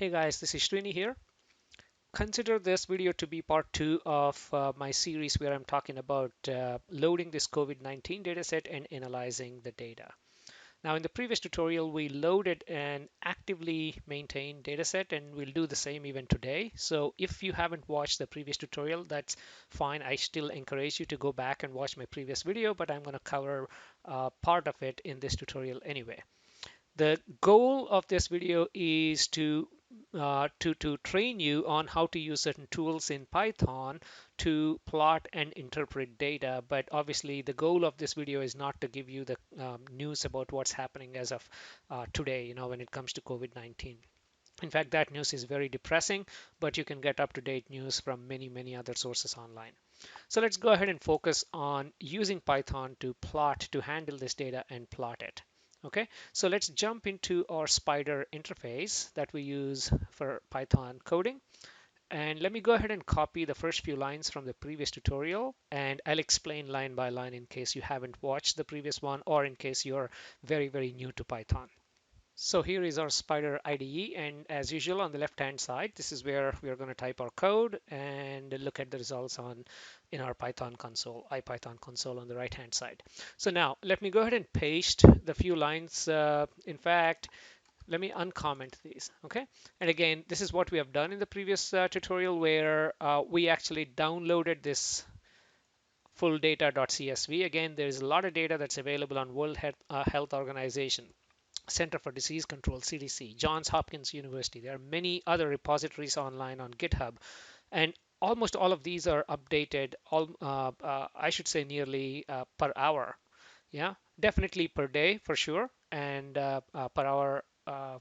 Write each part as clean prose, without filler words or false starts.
Hey guys, this is Srini here. Consider this video to be part two of my series where I'm talking about loading this COVID-19 dataset and analyzing the data. Now, in the previous tutorial, we loaded an actively maintained dataset, and we'll do the same even today. So if you haven't watched the previous tutorial, that's fine. I still encourage you to go back and watch my previous video, but I'm going to cover part of it in this tutorial anyway. The goal of this video is to train you on how to use certain tools in Python to plot and interpret data. But obviously, the goal of this video is not to give you the news about what's happening as of today, when it comes to COVID-19. In fact, that news is very depressing, but you can get up-to-date news from many, many other sources online. So let's go ahead and focus on using Python to plot, to handle this data and plot it. Okay, so let's jump into our Spider interface that we use for Python coding. And let me go ahead and copy the first few lines from the previous tutorial, and I'll explain line by line in case you haven't watched the previous one or in case you're very, very new to Python. So here is our Spider IDE, and as usual on the left hand side, this is where we are going to type our code and look at the results in our Python console, IPython console on the right hand side. So now let me go ahead and paste the few lines. In fact, let me uncomment these. Okay, and again, this is what we have done in the previous tutorial where we actually downloaded this full data.csv. Again, there is a lot of data that's available on World Health Organization, Center for Disease Control, CDC, Johns Hopkins University. There are many other repositories online on GitHub, and almost all of these are updated, I should say nearly per hour. Yeah, definitely per day for sure, and per hour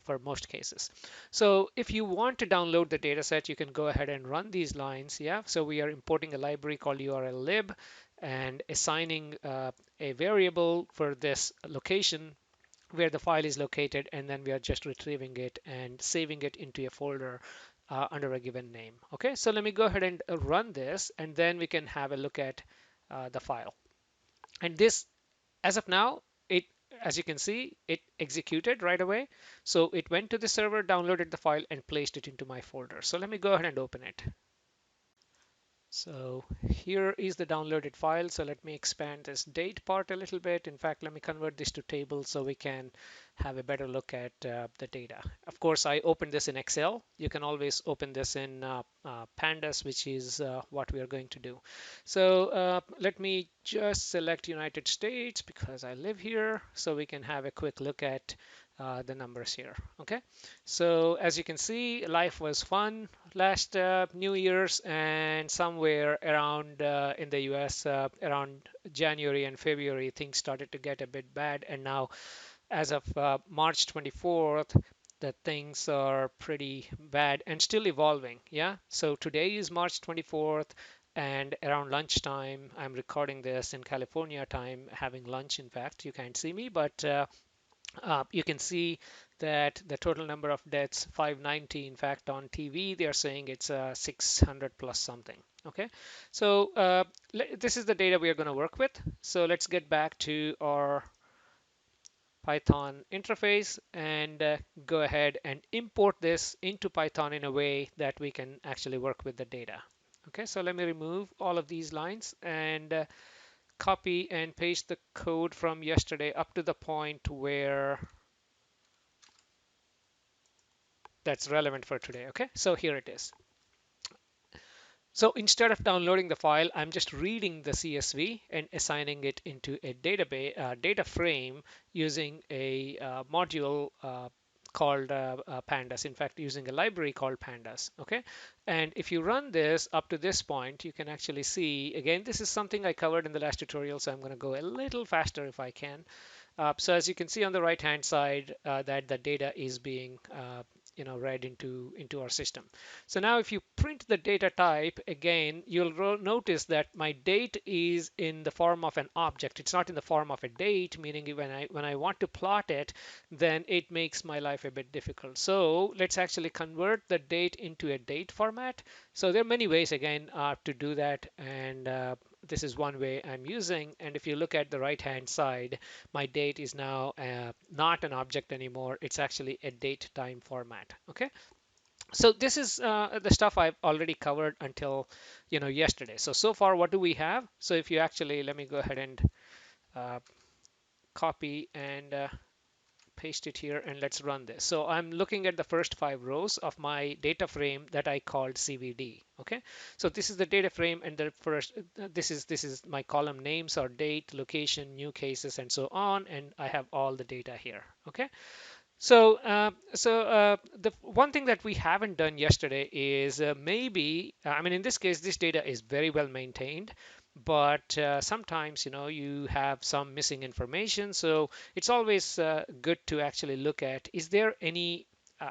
for most cases. So if you want to download the dataset, you can go ahead and run these lines. Yeah, so we are importing a library called urllib and assigning a variable for this location where the file is located, and then we are just retrieving it and saving it into a folder under a given name. Okay, so let me go ahead and run this, and then we can have a look at the file. And this, as of now, as you can see, it executed right away. So it went to the server, downloaded the file, and placed it into my folder. So let me go ahead and open it. So here is the downloaded file. So let me expand this date part a little bit. In fact, let me convert this to tables so we can have a better look at the data. Of course, I opened this in Excel. You can always open this in Pandas, which is what we are going to do. So let me just select United States because I live here so we can have a quick look at the numbers here. Okay, so as you can see, life was fun last New Year's, and somewhere around in the US, around January and February, things started to get a bit bad. And now, as of March 24th, the things are pretty bad and still evolving. Yeah, so today is March 24th. And around lunchtime, I'm recording this in California time, having lunch. In fact, you can't see me, but you can see that the total number of deaths 590. In fact, on TV they are saying it's 600 plus something. Okay, so this is the data we are going to work with. So let's get back to our Python interface and go ahead and import this into Python in a way that we can actually work with the data. Okay, so let me remove all of these lines and copy and paste the code from yesterday up to the point where that's relevant for today. Okay, so here it is. So instead of downloading the file, I'm just reading the CSV and assigning it into a database data frame using a module called pandas. In fact, using a library called pandas. Okay, and if you run this up to this point, you can actually see, again, this is something I covered in the last tutorial, so I'm going to go a little faster if I can. So as you can see on the right hand side, that the data is being read into our system. So now if you print the data type, again, you'll notice that my date is in the form of an object. It's not in the form of a date, meaning when I want to plot it, then it makes my life a bit difficult. So let's actually convert the date into a date format. So there are many ways, again, to do that, and this is one way I'm using. And if you look at the right hand side, my date is now not an object anymore. It's actually a date time format. Okay, So this is the stuff I've already covered until yesterday. So far, what do we have? So if you actually, let me go ahead and uh, copy and paste it here, and let's run this. So I'm looking at the first 5 rows of my data frame that I called CVD. Okay, so this is the data frame, and the first this is my column names or date, location, new cases, and so on, and I have all the data here. Okay, so the one thing that we haven't done yesterday is maybe, I mean, in this case, this data is very well maintained, but sometimes, you have some missing information. So it's always good to actually look at, is there any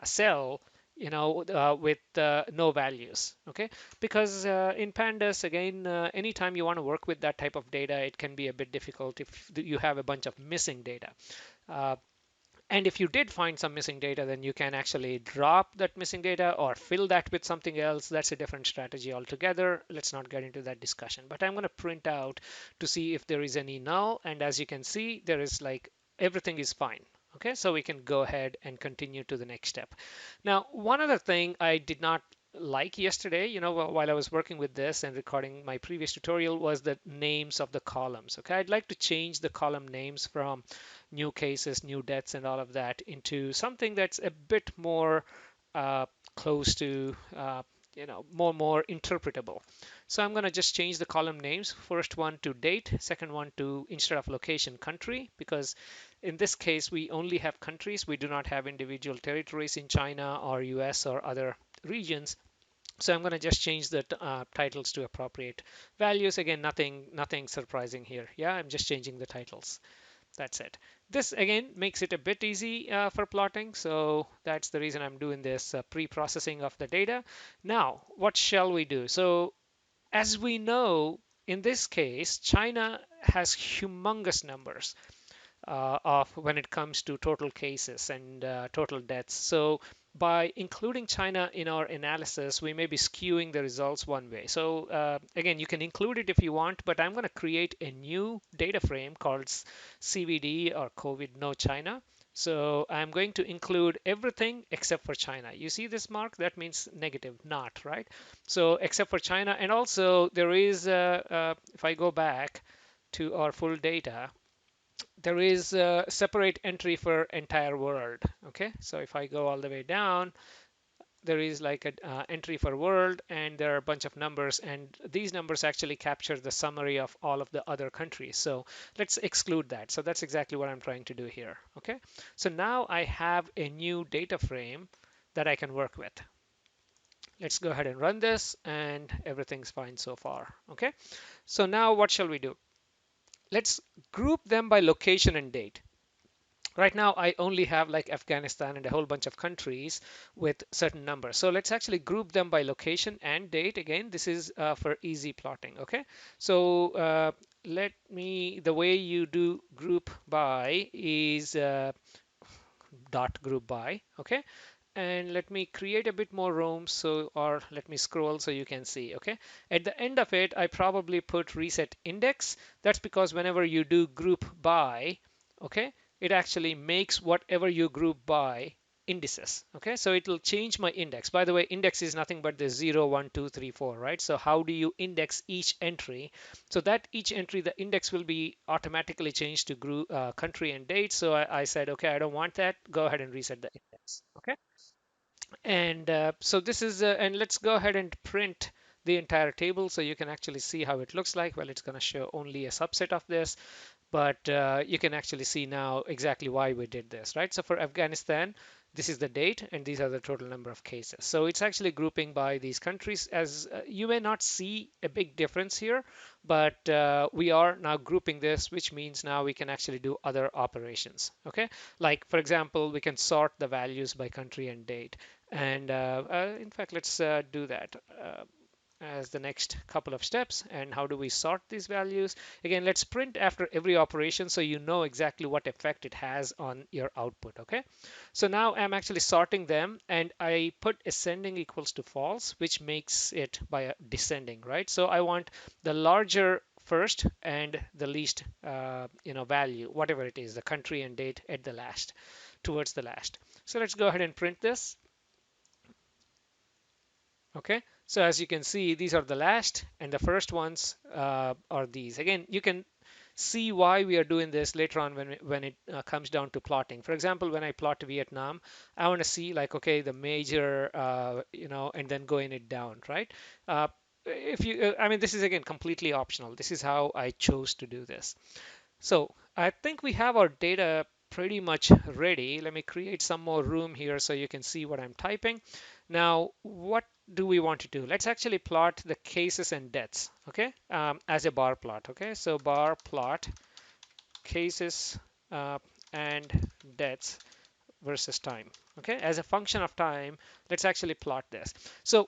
cell, with no values? Okay, because in pandas, again, anytime you want to work with that type of data, it can be a bit difficult if you have a bunch of missing data. Uh, and if you did find some missing data, then you can actually drop that missing data or fill that with something else. That's a different strategy altogether. Let's not get into that discussion. But I'm going to print out to see if there is any null. And as you can see, there is like everything is fine. Okay, so we can go ahead and continue to the next step. Now, one other thing I did not like yesterday, while I was working with this and recording my previous tutorial, was the names of the columns. Okay, I'd like to change the column names from new cases, new deaths, and all of that into something that's a bit more uh, close to, more interpretable. So I'm going to just change the column names. First one to date, second one to, instead of location, country, because in this case we only have countries. We do not have individual territories in China or US or other regions. So I'm going to just change the titles to appropriate values. Again, nothing surprising here. Yeah, I'm just changing the titles. That's it. This again makes it a bit easy for plotting. So that's the reason I'm doing this pre-processing of the data. Now, what shall we do? So as we know, in this case, China has humongous numbers of when it comes to total cases and total deaths. So by including China in our analysis, we may be skewing the results one way. So again, you can include it if you want, but I'm going to create a new data frame called CVD or COVID no China. So I'm going to include everything except for China. You see this mark? That means negative, not, right? So except for China. And also there is, if I go back to our full data, there is a separate entry for entire world. Okay, so if I go all the way down, there is like an entry for world, and there are a bunch of numbers, and these numbers actually capture the summary of all of the other countries. So let's exclude that. So that's exactly what I'm trying to do here. Okay, so now I have a new data frame that I can work with. Let's go ahead and run this, and everything's fine so far. Okay, so now what shall we do? Let's group them by location and date. Right now, I only have like Afghanistan and a whole bunch of countries with certain numbers. So let's actually group them by location and date. Again, this is for easy plotting. Okay, so the way you do group by is dot group by. Okay, and let me create a bit more room, so, or let me scroll so you can see. Okay, at the end of it, I probably put reset index. That's because whenever you do group by, okay, it actually makes whatever you group by indices. Okay, so it will change my index. By the way, index is nothing but the 0 1 2 3 4, right? So how do you index each entry? So that each entry, the index will be automatically changed to group country and date. So I said, okay, I don't want that, go ahead and reset the index. Okay, and so this is, and let's go ahead and print the entire table so you can actually see how it looks like. Well, it's going to show only a subset of this, but you can actually see now exactly why we did this, right? So for Afghanistan, this is the date, and these are the total number of cases. So it's actually grouping by these countries. As you may not see a big difference here, but we are now grouping this, which means now we can actually do other operations. Okay, like for example, we can sort the values by country and date. And in fact, let's do that as the next couple of steps. And how do we sort these values? Again, let's print after every operation so you know exactly what effect it has on your output. Okay, so now I'm actually sorting them, and I put ascending equals to false, which makes it by a descending, right? So I want the larger first and the least value, whatever it is, the country and date at the last, towards the last. So let's go ahead and print this. Okay, so as you can see, these are the last, and the first ones are these. Again, you can see why we are doing this later on when it comes down to plotting. For example, when I plot Vietnam, I want to see like, okay, the major, and then going it down, right? If you, I mean, this is again completely optional. This is how I chose to do this. So I think we have our data pretty much ready. Let me create some more room here so you can see what I'm typing. Now, what do we want to do? Let's actually plot the cases and deaths, okay, as a bar plot, okay? So bar plot cases uh, and deaths versus time, okay? As a function of time, let's actually plot this. So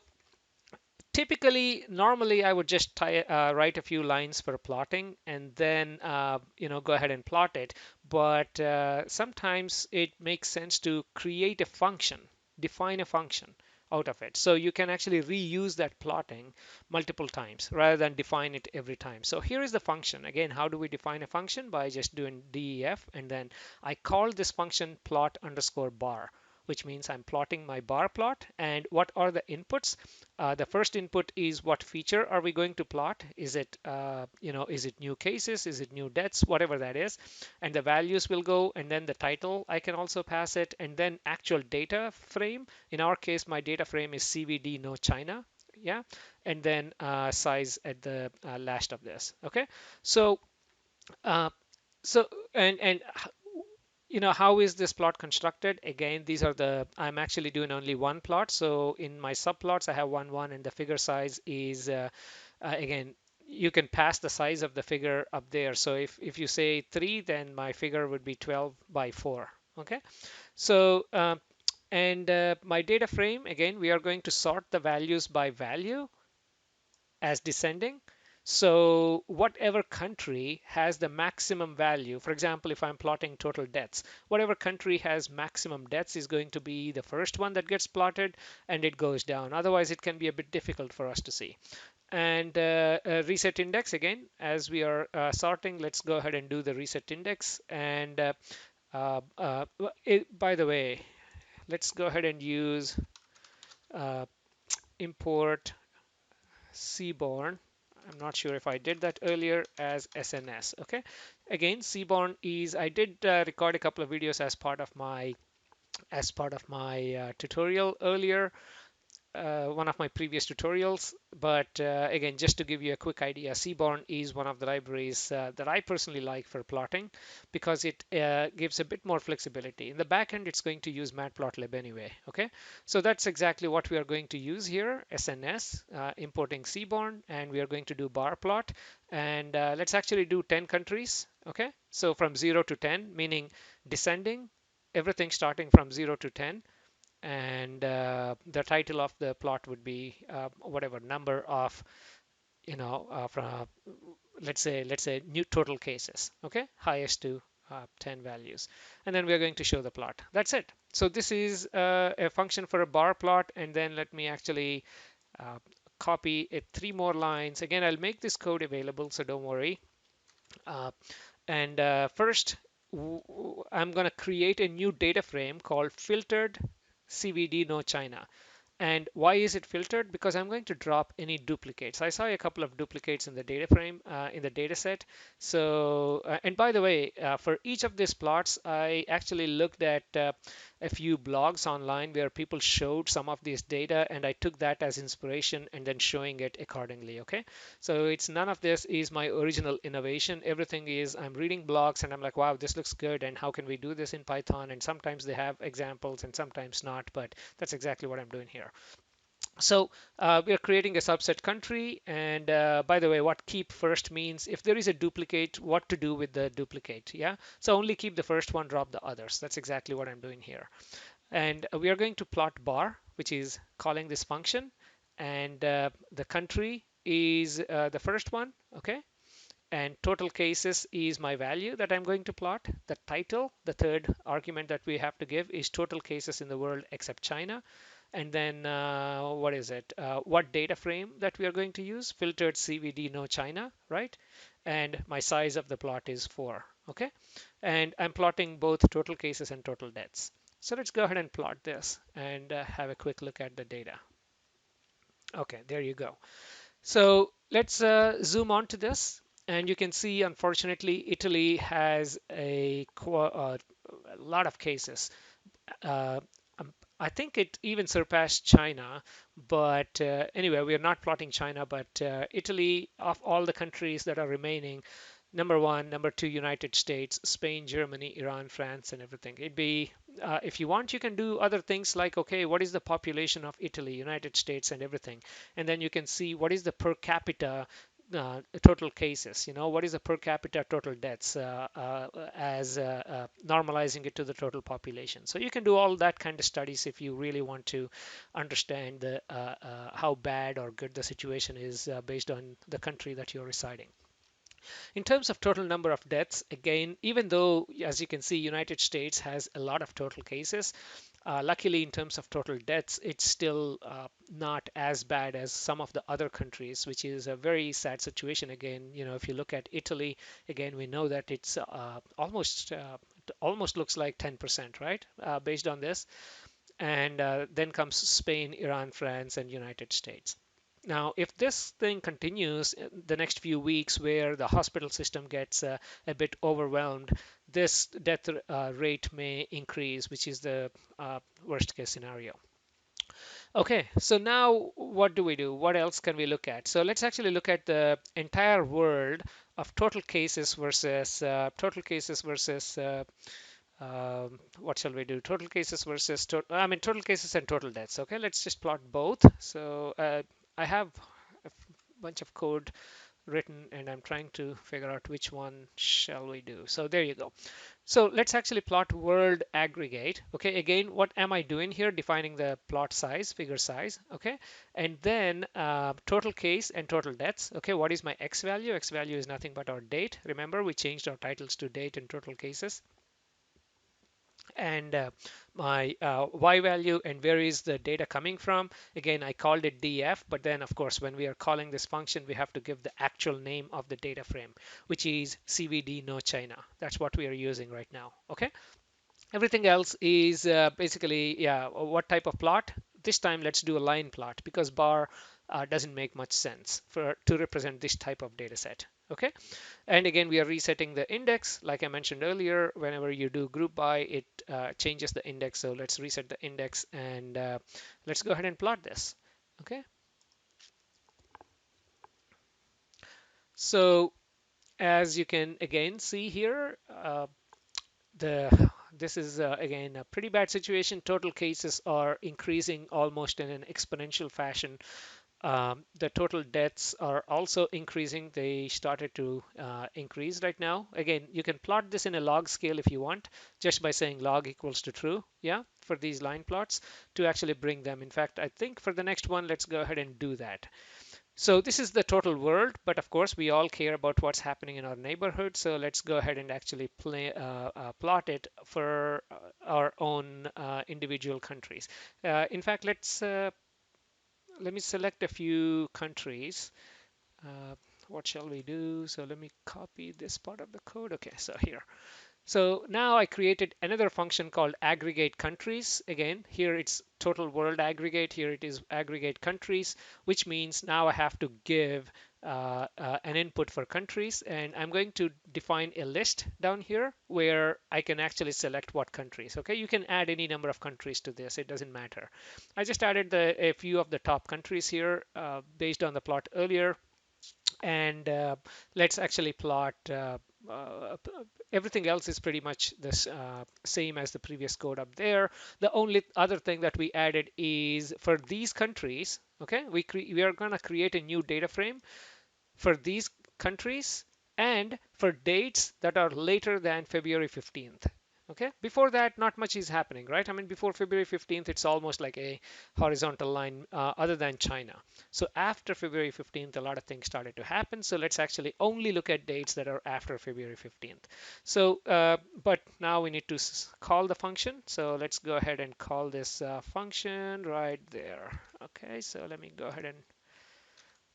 typically, normally I would just write a few lines for plotting and then go ahead and plot it. But sometimes it makes sense to create a function, define a function out of it. So you can actually reuse that plotting multiple times rather than define it every time. So here is the function. Again, how do we define a function? By just doing def, and then I call this function plot underscore bar, which means I'm plotting my bar plot. And what are the inputs? The first input is what feature are we going to plot? Is it, is it new cases? Is it new deaths? Whatever that is. And the values will go, and then the title, I can also pass it, and then actual data frame. In our case, my data frame is CVD no China. Yeah. And then size at the last of this. Okay. So, uh, so and how is this plot constructed? Again, these are I'm actually doing only one plot. So in my subplots, I have one, and the figure size is, again, you can pass the size of the figure up there. So if you say 3, then my figure would be 12 by 4. Okay. So, and my data frame, again, we are going to sort the values by value as descending. So whatever country has the maximum value, for example, if I'm plotting total deaths, whatever country has maximum deaths is going to be the first one that gets plotted, and it goes down. Otherwise, it can be a bit difficult for us to see. And reset index, again, as we are sorting, let's go ahead and do the reset index. And by the way, let's go ahead and use uh, import Seaborn. I'm not sure if I did that earlier as SNS. Okay. Again, Seaborn is, I did record a couple of videos as part of my tutorial earlier, one of my previous tutorials. But again, just to give you a quick idea, Seaborn is one of the libraries that I personally like for plotting because it gives a bit more flexibility. In the backend, it's going to use matplotlib anyway. Okay, so that's exactly what we are going to use here, SNS, importing Seaborn, and we are going to do bar plot. And let's actually do 10 countries. Okay, so from 0 to 10, meaning descending, everything starting from 0 to 10, and the title of the plot would be whatever number of, from, let's say new total cases. Okay, highest to 10 values, and then we're going to show the plot. That's it. So this is a function for a bar plot. And then let me actually uh, copy it 3 more lines. Again, I'll make this code available, so don't worry. uh, and first, I'm going to create a new data frame called filtered CVD no China. And why is it filtered? Because I'm going to drop any duplicates. I saw a couple of duplicates in the data frame, in the data set. So, and by the way, for each of these plots, I actually looked at a few blogs online where people showed some of this data, and I took that as inspiration and then showing it accordingly. Okay. So it's none of this is my original innovation. Everything is I'm reading blogs and I'm like, wow, this looks good. And how can we do this in Python? And sometimes they have examples and sometimes not, but that's exactly what I'm doing here. So we are creating a subset country. And by the way, what keep first means if there is a duplicate, what to do with the duplicate. Yeah. So only keep the first one, drop the others. That's exactly what I'm doing here. And we are going to plot bar, which is calling this function. And the country is the first one. Okay. And total cases is my value that I'm going to plot. The title, the third argument that we have to give, is total cases in the world except China. And then what is it? What data frame that we are going to use? Filtered CVD no China, right? And my size of the plot is 4. Okay. And I'm plotting both total cases and total deaths. So let's go ahead and plot this and have a quick look at the data. Okay, there you go. So let's zoom on to this. And you can see, unfortunately, Italy has a lot of cases. Uh, I think it even surpassed China. But anyway, we are not plotting China, but Italy, of all the countries that are remaining, number one, number two, United States, Spain, Germany, Iran, France, and everything. It'd be, if you want, you can do other things like, okay, what is the population of Italy, United States, and everything. And then you can see what is the per capita total cases, what is the per capita total deaths as normalizing it to the total population. So you can do all that kind of studies if you really want to understand how bad or good the situation is based on the country that you're residing. In terms of total number of deaths, again, even though, as you can see, United States has a lot of total cases, luckily in terms of total deaths, it's still not as bad as some of the other countries, which is a very sad situation. Again, if you look at Italy, again, we know that it's almost looks like 10%, right? Based on this. And then comes Spain, Iran, France, and United States. Now, if this thing continues the next few weeks where the hospital system gets a bit overwhelmed, this death rate may increase, which is the worst case scenario. Okay, so now what do we do? What else can we look at? So let's actually look at the entire world of total cases versus what shall we do? Total cases versus total cases and total deaths. Okay, let's just plot both. So I have a bunch of code written and I'm trying to figure out which one shall we do. So there you go. So let's actually plot world aggregate. Okay, again, what am I doing here? Defining the plot size, figure size. Okay, and then total case and total deaths. Okay, what is my x value? X value is nothing but our date. Remember, we changed our titles to date and total cases. And my y value and where is the data coming from. Again, I called it df, but then of course when we are calling this function we have to give the actual name of the data frame, which is cvd no China. That's what we are using right now. Okay, everything else is basically, yeah, what type of plot. This time let's do a line plot because bar doesn't make much sense to represent this type of data set. Okay, and again, we are resetting the index. Like I mentioned earlier, whenever you do group by, it changes the index. So let's reset the index and let's go ahead and plot this. Okay. So as you can again see here, the this is again a pretty bad situation. Total cases are increasing almost in an exponential fashion. The total deaths are also increasing. They started to increase right now. Again, you can plot this in a log scale if you want, just by saying log equals to true, yeah, for these line plots to actually bring them. In fact, I think for the next one, let's go ahead and do that. So this is the total world, but of course we all care about what's happening in our neighborhood. So let's go ahead and actually plot it for our own individual countries. In fact, let me select a few countries. Uh, what shall we do? So let me copy this part of the code. Okay, so here. So now I created another function called aggregate countries. Again, here it's total world aggregate. Here it is aggregate countries, which means now I have to give an input for countries. And I'm going to define a list down here where I can actually select what countries. Okay, you can add any number of countries to this. It doesn't matter. I just added a few of the top countries here based on the plot earlier. And let's actually plot uh, everything else is pretty much the same as the previous code up there. The only other thing that we added is for these countries, okay, we are going to create a new data frame for these countries and for dates that are later than February 15th. Okay, before that, not much is happening, right? I mean, before February 15th, it's almost like a horizontal line other than China. So after February 15th, a lot of things started to happen. So let's actually only look at dates that are after February 15th. So, but now we need to call the function. So let's go ahead and call this function right there. Okay, so let me go ahead and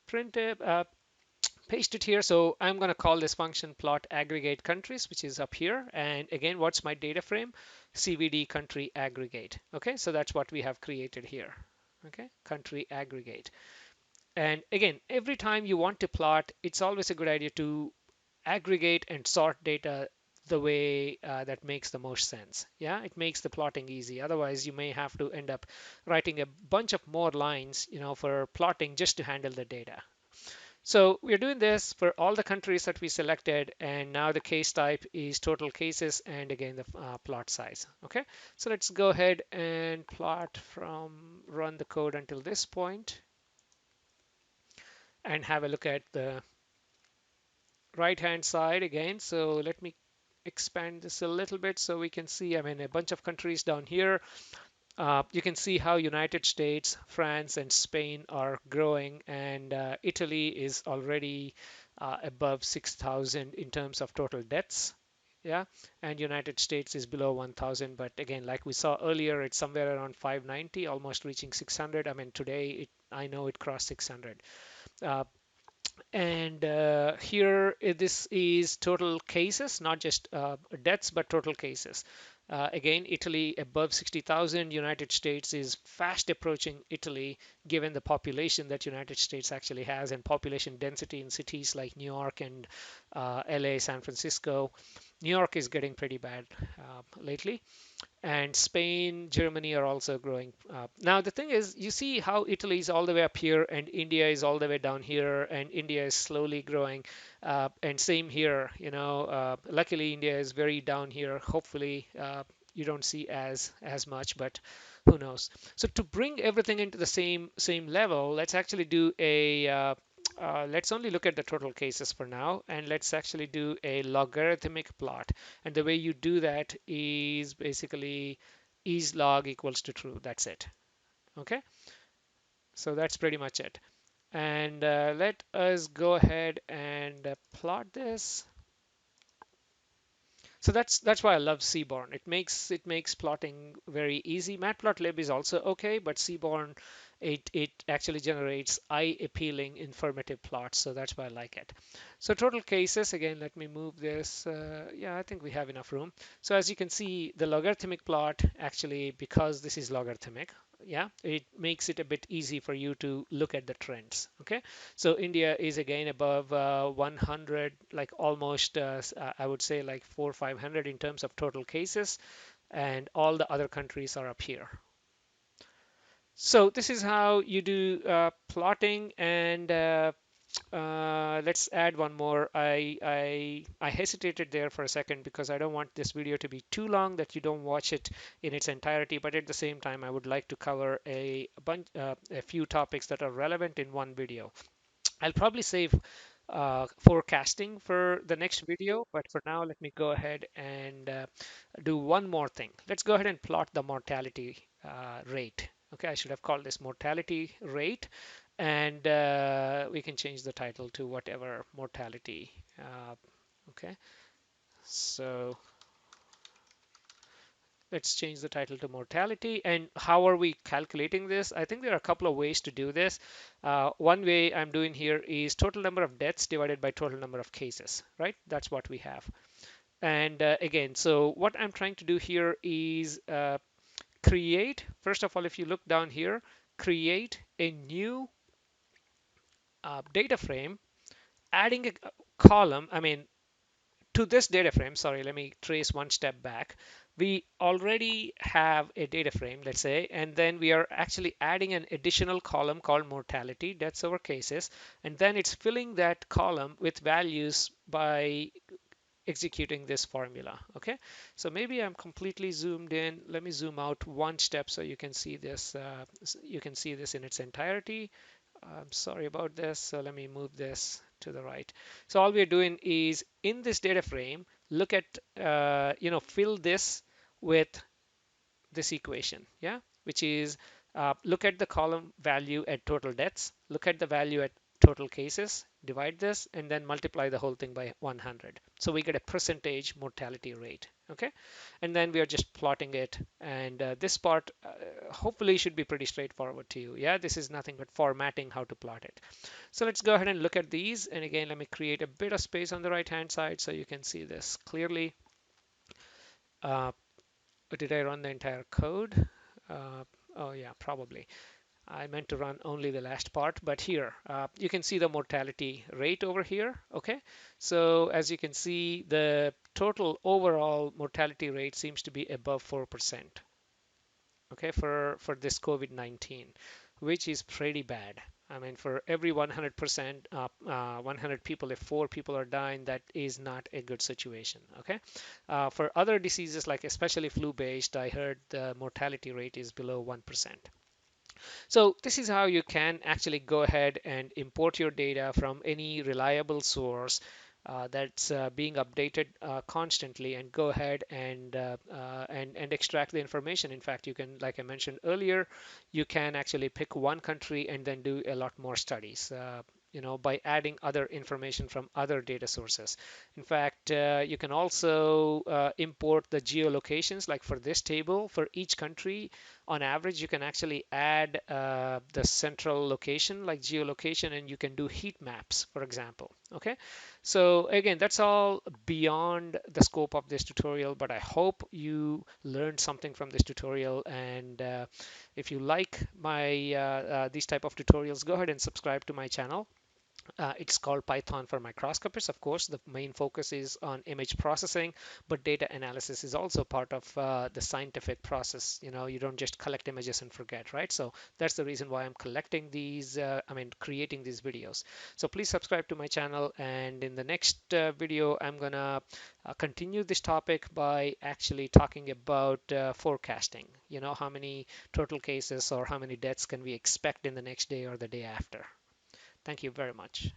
print it. Paste it here. So I'm going to call this function plot aggregate countries, which is up here. And again, what's my data frame? CVD country aggregate. Okay, so that's what we have created here. Okay, country aggregate. And again, every time you want to plot, it's always a good idea to aggregate and sort data the way that makes the most sense. Yeah, it makes the plotting easy. Otherwise, you may have to end up writing a bunch of more lines, for plotting just to handle the data. So we're doing this for all the countries that we selected, and now the case type is total cases, and again the plot size. Okay, so let's go ahead and plot from run the code until this point and have a look at the right hand side again. So let me expand this a little bit so we can see, I mean, a bunch of countries down here. You can see how United States, France, and Spain are growing, and Italy is already above 6,000 in terms of total deaths. Yeah, and United States is below 1,000, but again, like we saw earlier, it's somewhere around 590, almost reaching 600. I mean, today I know it crossed 600. Uh, and here, this is total cases, not just deaths, but total cases. Again, Italy above 60,000. United States is fast approaching Italy, given the population that United States actually has and population density in cities like New York and LA, San Francisco. New York is getting pretty bad lately, and Spain, Germany are also growing. Now, the thing is, you see how Italy is all the way up here and India is all the way down here, and India is slowly growing. And same here, luckily India is very down here. Hopefully, you don't see as much, but who knows? So to bring everything into the same level, let's actually do a let's only look at the total cases for now, and let's actually do a logarithmic plot. And the way you do that is basically is log equals to true. That's it. Okay, so that's pretty much it. And let us go ahead and plot this. So that's why I love Seaborn. It makes plotting very easy. Matplotlib is also okay, but Seaborn, it actually generates eye appealing informative plots, so that's why I like it. So total cases, again, let me move this. Yeah, I think we have enough room. So as you can see, the logarithmic plot actually, because this is logarithmic, yeah, it makes it a bit easy for you to look at the trends. Okay, so India is again above 100, like almost, I would say like 400 or 500 in terms of total cases, and all the other countries are up here. So this is how you do plotting, and let's add one more. I hesitated there for a second because I don't want this video to be too long that you don't watch it in its entirety, but at the same time, I would like to cover a few topics that are relevant in one video. I'll probably save forecasting for the next video, but for now, let me go ahead and do one more thing. Let's go ahead and plot the mortality rate. Okay, I should have called this mortality rate, and we can change the title to whatever mortality. Okay, so let's change the title to mortality. And how are we calculating this? I think there are a couple of ways to do this. One way I'm doing here is total number of deaths divided by total number of cases, right? That's what we have. And again, so what I'm trying to do here is create, first of all, if you look down here, create a new data frame, adding a column, I mean, to this data frame, sorry, let me trace one step back. We already have a data frame, let's say, and then we are actually adding an additional column called mortality. That's our cases. And then it's filling that column with values by executing this formula. Okay, so maybe I'm completely zoomed in. Let me zoom out one step so you can see this. You can see this in its entirety. I'm sorry about this. So let me move this to the right. So all we're doing is in this data frame, look at, fill this with this equation, yeah, which is look at the column value at total deaths, look at the value at total cases, divide this, and then multiply the whole thing by 100. So we get a percentage mortality rate, okay? And then we are just plotting it. And this part hopefully should be pretty straightforward to you. Yeah, this is nothing but formatting how to plot it. So let's go ahead and look at these. And again, let me create a bit of space on the right-hand side so you can see this clearly. Did I run the entire code? Uh, oh yeah, probably. I meant to run only the last part, but here you can see the mortality rate over here. Okay, so as you can see, the total overall mortality rate seems to be above 4%. Okay, for this COVID-19, which is pretty bad. I mean, for every 100%, 100 people, if 4 people are dying, that is not a good situation. Okay, for other diseases like especially flu-based, I heard the mortality rate is below 1%. So this is how you can actually go ahead and import your data from any reliable source that's being updated constantly, and go ahead and extract the information. In fact, you can, like I mentioned earlier, you can actually pick one country and then do a lot more studies. By adding other information from other data sources. In fact, you can also import the geolocations, like for this table, for each country on average, you can actually add the central location like geolocation, and you can do heat maps, for example. Okay, so again, that's all beyond the scope of this tutorial, but I hope you learned something from this tutorial. And if you like my these type of tutorials, go ahead and subscribe to my channel. It's called Python for microscopists. Of course, the main focus is on image processing, but data analysis is also part of the scientific process. You don't just collect images and forget, right? So that's the reason why I'm collecting these, creating these videos. So please subscribe to my channel, and in the next video, I'm gonna continue this topic by actually talking about forecasting. How many total cases or how many deaths can we expect in the next day or the day after. Thank you very much.